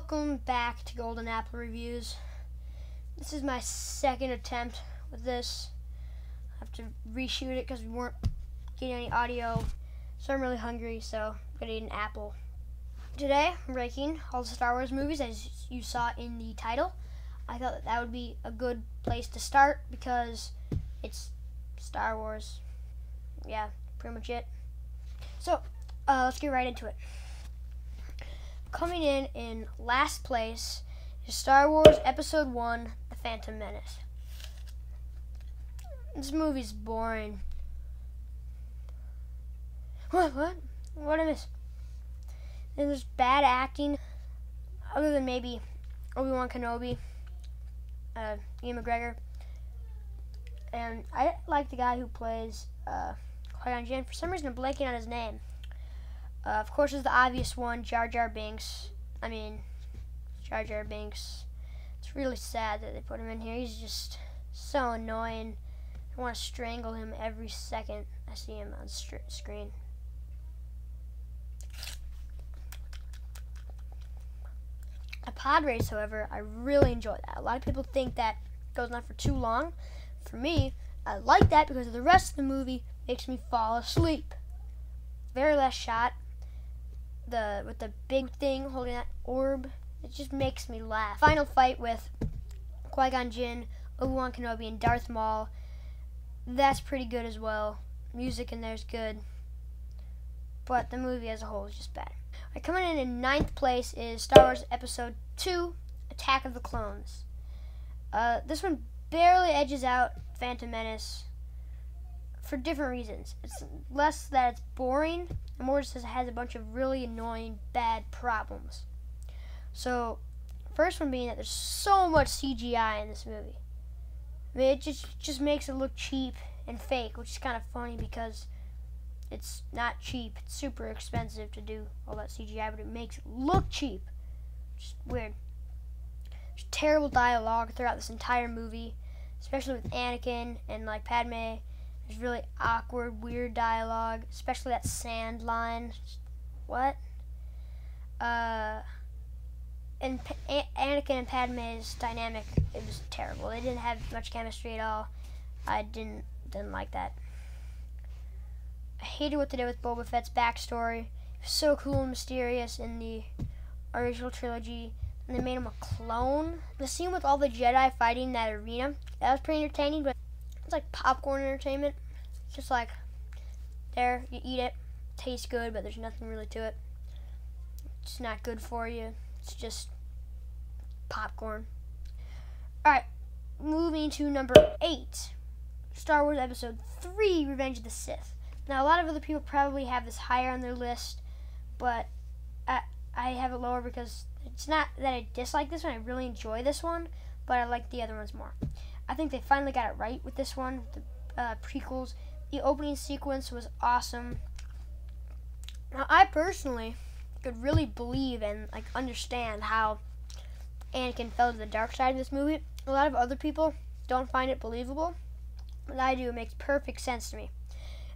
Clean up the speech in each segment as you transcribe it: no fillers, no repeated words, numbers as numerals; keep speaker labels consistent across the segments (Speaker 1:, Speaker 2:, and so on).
Speaker 1: Welcome back to Golden Apple Reviews. This is my second attempt with this. I have to reshoot it because we weren't getting any audio, so I'm really hungry, so I'm gonna eat an apple. Today I'm ranking all the Star Wars movies as you saw in the title. I thought that would be a good place to start because it's Star Wars. Yeah, pretty much it. So let's get right into it. Coming in last place is Star Wars Episode 1, The Phantom Menace. This movie's boring. What did I miss? There's bad acting, other than maybe Obi-Wan Kenobi, Ian McGregor. And I like the guy who plays Qui-Gon Jinn. For some reason, I'm blanking on his name. Of course, there's the obvious one, Jar Jar Binks. Jar Jar Binks. It's really sad that they put him in here. He's just so annoying. I want to strangle him every second I see him on screen. A pod race, however, I really enjoy that. A lot of people think that goes on for too long. For me, I like that because the rest of the movie makes me fall asleep. Very last shot, with the big thing holding that orb, it just makes me laugh. Final fight with Qui-Gon Jinn, Obi-Wan Kenobi, and Darth Maul, that's pretty good as well. Music in there is good, but the movie as a whole is just bad. Coming in ninth place is Star Wars Episode 2, Attack of the Clones. This one barely edges out Phantom Menace for different reasons. It's less that it's boring, and more just it has a bunch of really annoying, bad problems. So, first one being that there's so much CGI in this movie. I mean, it just makes it look cheap and fake, which is kind of funny because it's not cheap. It's super expensive to do all that CGI, but it makes it look cheap. Just weird. There's terrible dialogue throughout this entire movie, especially with Anakin and like Padme. There's really awkward, weird dialogue, especially that sand line. What? And Anakin and Padme's dynamic, it was terrible. They didn't have much chemistry at all. I didn't like that. I hated what they did with Boba Fett's backstory. It was so cool and mysterious in the original trilogy, and they made him a clone. The scene with all the Jedi fighting in that arena, that was pretty entertaining, but it's like popcorn entertainment. It's just like, there, you eat it, tastes good, but there's nothing really to it. It's not good for you. It's just popcorn. Alright, moving to number 8. Star Wars Episode 3, Revenge of the Sith. Now, a lot of other people probably have this higher on their list, but I have it lower because it's not that I dislike this one. I really enjoy this one, but I like the other ones more. I think they finally got it right with this one, the prequels. The opening sequence was awesome. Now, I personally could really believe and like understand how Anakin fell to the dark side of this movie. A lot of other people don't find it believable, but I do. It makes perfect sense to me.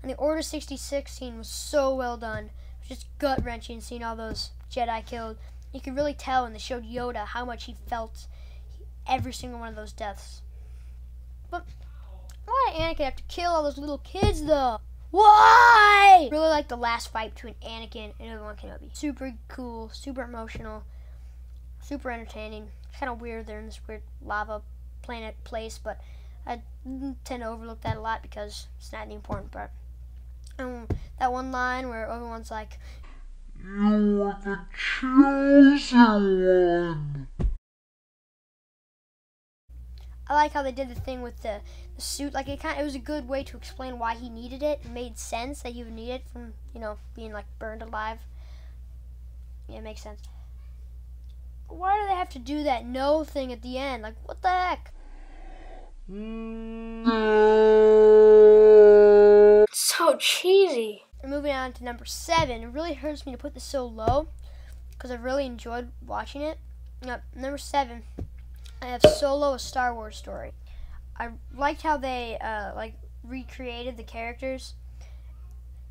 Speaker 1: And the Order 66 scene was so well done. It was just gut-wrenching seeing all those Jedi killed. You could really tell when they showed Yoda how much he felt every single one of those deaths. But why did Anakin have to kill all those little kids, though? Why? I really like the last fight between Anakin and Obi-Wan Kenobi. Super cool, super emotional, super entertaining. It's kind of weird they're in this weird lava planet place, but I tend to overlook that a lot because it's not the important part. That one line where Obi-Wan's like, "You are the chosen one." I like how they did the thing with the suit. Like it was a good way to explain why he needed it. It made sense that he would need it from, being like burned alive. Yeah, it makes sense. Why do they have to do that no thing at the end? Like, what the heck? So cheesy. And moving on to number 7. It really hurts me to put this so low because I really enjoyed watching it. Number 7. I have Solo: A Star Wars Story. I liked how they recreated the characters.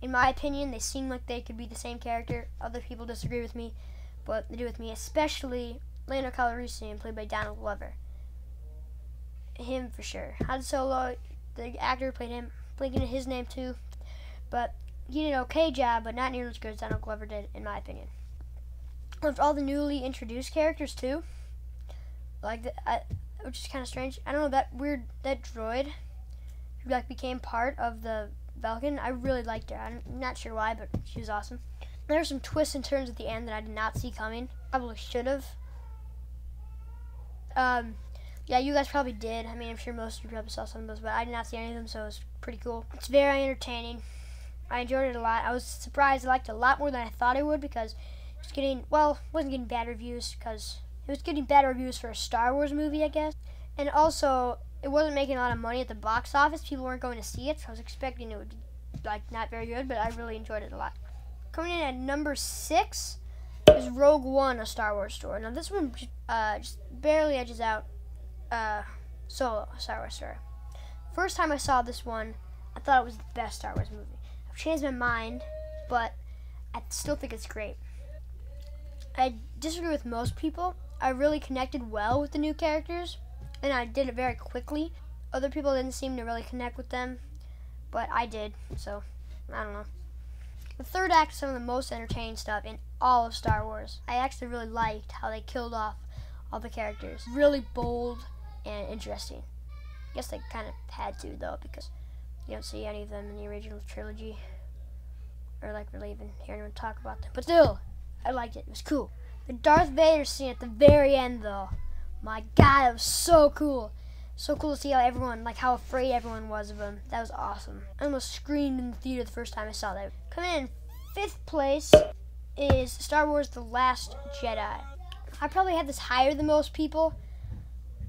Speaker 1: In my opinion, they seem like they could be the same character. Other people disagree with me, what they do with me, especially Lando Calrissian, played by Donald Glover. Him for sure. Han Solo, the actor played him, blinking his name too, but he did an okay job, but not nearly as good as Donald Glover did, in my opinion. Loved all the newly introduced characters too, which is kind of strange. I don't know, that droid who like became part of the Falcon. I really liked her. I'm not sure why, but she was awesome. There were some twists and turns at the end that I did not see coming. Probably should have. Yeah, you guys probably did. I mean, I'm sure most of you probably saw some of those, but I did not see any of them, so it was pretty cool. It's very entertaining. I enjoyed it a lot. I was surprised I liked it a lot more than I thought I would, because it was getting, well, it wasn't getting bad reviews, because it was getting bad reviews for a Star Wars movie, I guess. And also, it wasn't making a lot of money at the box office. People weren't going to see it, so I was expecting it would be, like, not very good, but I really enjoyed it a lot. Coming in at number 6 is Rogue One, a Star Wars story. Now, this one just barely edges out Solo, a Star Wars story. First time I saw this one, I thought it was the best Star Wars movie. I've changed my mind, but I still think it's great. I disagree with most people. I really connected well with the new characters, and I did it very quickly. Other people didn't seem to really connect with them, but I did, so I don't know. The third act is some of the most entertaining stuff in all of Star Wars. I actually really liked how they killed off all the characters. Really bold and interesting. I guess they kind of had to, though, because you don't see any of them in the original trilogy, or like really even hear anyone talk about them. But still, I liked it. It was cool. The Darth Vader scene at the very end, though, my God, it was so cool. So cool to see how everyone, like how afraid everyone was of him. That was awesome. I almost screamed in the theater the first time I saw that. Coming in 5th place is Star Wars The Last Jedi. I probably had this higher than most people.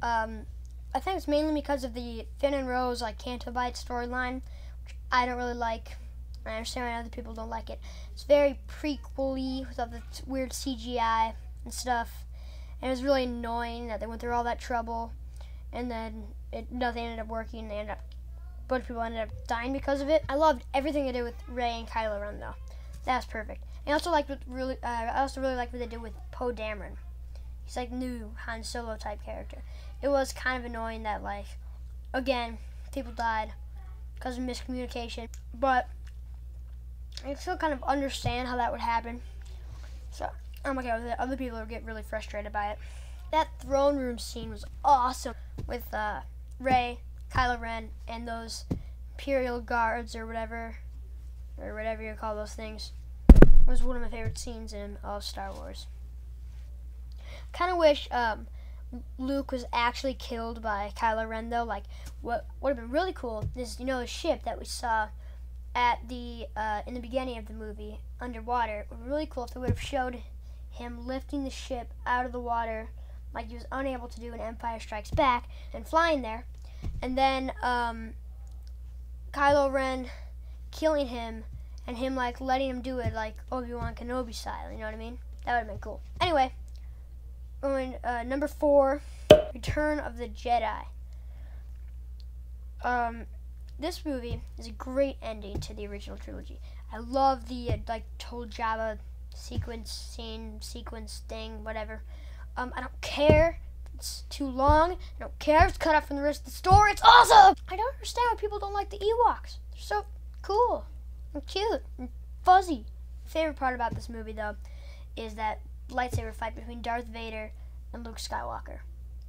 Speaker 1: I think it's mainly because of the Finn and Rose, like, Canto Bight storyline, which I don't really like. I understand why other people don't like it. It's very prequel-y with all the weird CGI and stuff. And it was really annoying that they went through all that trouble, and then nothing ended up working. A bunch of people ended up dying because of it. I loved everything they did with Rey and Kylo Ren, though. That was perfect. And I also really liked what they did with Poe Dameron. He's like new Han Solo type character. It was kind of annoying that, like, again, people died because of miscommunication, but I still kind of understand how that would happen. So I'm okay with it. Other people would get really frustrated by it. That throne room scene was awesome with Rey, Kylo Ren, and those Imperial guards or whatever you call those things. It was one of my favorite scenes in all of Star Wars. Kind of wish Luke was actually killed by Kylo Ren, though. Like, what would have been really cool is, the ship that we saw at the in the beginning of the movie underwater. It would be really cool if they would have showed him lifting the ship out of the water, like he was unable to do in Empire Strikes Back, and flying there, and then Kylo Ren killing him, and him like letting him do it like Obi-Wan Kenobi style. You know what I mean? That would have been cool. Anyway. Number 4, Return of the Jedi. This movie is a great ending to the original trilogy. I love the total Jabba sequence thing, whatever. I don't care if it's too long. I don't care if it's cut out from the rest of the story. It's awesome! I don't understand why people don't like the Ewoks. They're so cool and cute and fuzzy. Favorite part about this movie, though, is that lightsaber fight between Darth Vader and Luke Skywalker.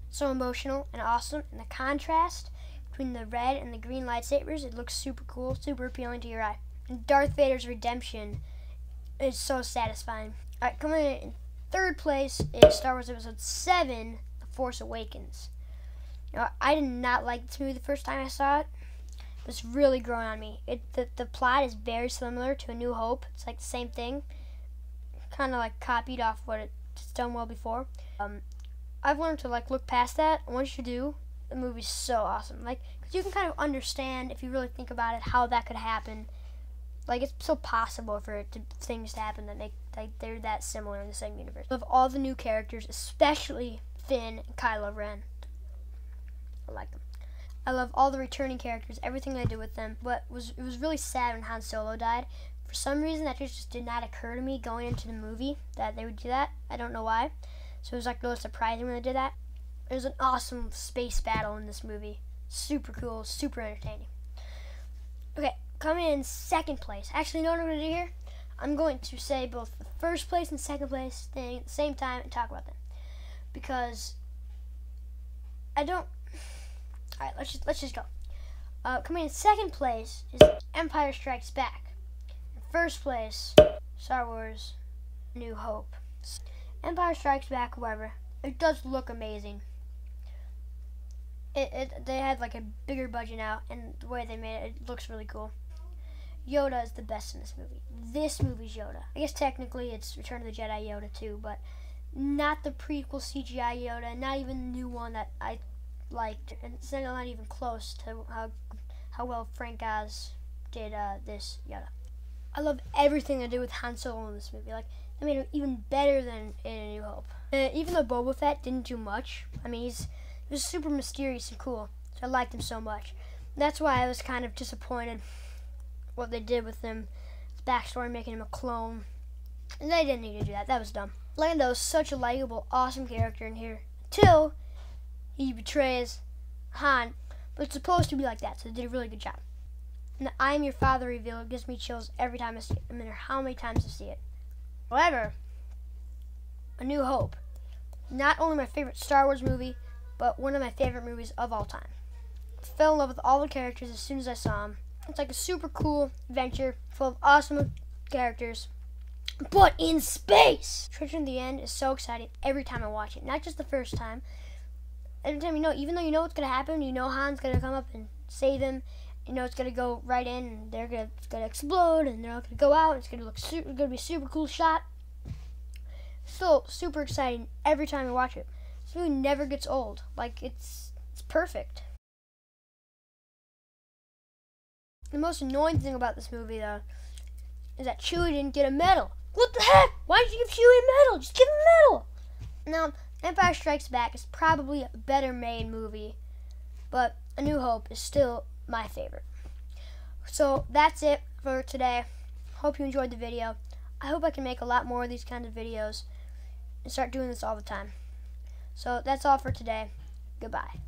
Speaker 1: So emotional and awesome, and the contrast between the red and the green lightsabers, it looks super cool, super appealing to your eye. And Darth Vader's redemption is so satisfying. Alright, coming in 3rd place is Star Wars Episode 7, The Force Awakens. Now, I did not like this movie the first time I saw it. It was really growing on me. The plot is very similar to A New Hope. It's like the same thing. Kind of like copied off what it's done well before. I've learned to look past that. Once you do, the movie's so awesome. Because you can kind of understand, if you really think about it, how that could happen. It's so possible for things to happen that make they're that similar in the same universe. I love all the new characters, especially Finn and Kylo Ren. I like them. I love all the returning characters, everything they do with them. But it was really sad when Han Solo died. For some reason, that just did not occur to me going into the movie that they would do that. I don't know why. So it was like really surprising when they did that. It was an awesome space battle in this movie. Super cool, super entertaining. Okay, coming in second place. Actually, you know what I'm going to do here? I'm going to say both the first place and second place thing at the same time and talk about them. Because I don't... Alright, let's just go. Coming in second place is Empire Strikes Back. In first place, Star Wars New Hope. Empire Strikes Back, however, it does look amazing. They had like a bigger budget now, and the way they made it, it looks really cool. Yoda is the best in this movie. This movie's Yoda. I guess technically it's Return of the Jedi Yoda too, but not the prequel CGI Yoda, not even the new one that I liked, and it's not even close to how well Frank Oz did this Yoda. I love everything they did with Han Solo in this movie. Like, they made him even better than in A New Hope. Even though Boba Fett didn't do much, I mean, he was super mysterious and cool, so I liked him so much. That's why I was kind of disappointed what they did with him, his backstory, making him a clone. And they didn't need to do that. That was dumb. Lando is such a likable, awesome character in here, till he betrays Han. But it's supposed to be like that, so they did a really good job. And the I am your father reveal gives me chills every time I see it, no matter how many times I see it. However, A New Hope, not only my favorite Star Wars movie, but one of my favorite movies of all time. I fell in love with all the characters as soon as I saw them. It's like a super cool adventure full of awesome characters, but in space. Treasure in the End is so exciting every time I watch it. Not just the first time. Every time even though you know what's going to happen, you know Han's going to come up and save him. You know it's going to go right in, and it's going to explode, and they're all going to go out. It's going to be a super cool shot. Still super exciting every time I watch it. This movie never gets old. Like, it's perfect. The most annoying thing about this movie, though, is that Chewie didn't get a medal. What the heck? Why did you give Chewie a medal? Just give him a medal. Now, Empire Strikes Back is probably a better made movie, but A New Hope is still my favorite. So that's it for today. Hope you enjoyed the video. I hope I can make a lot more of these kinds of videos and start doing this all the time. So that's all for today. Goodbye.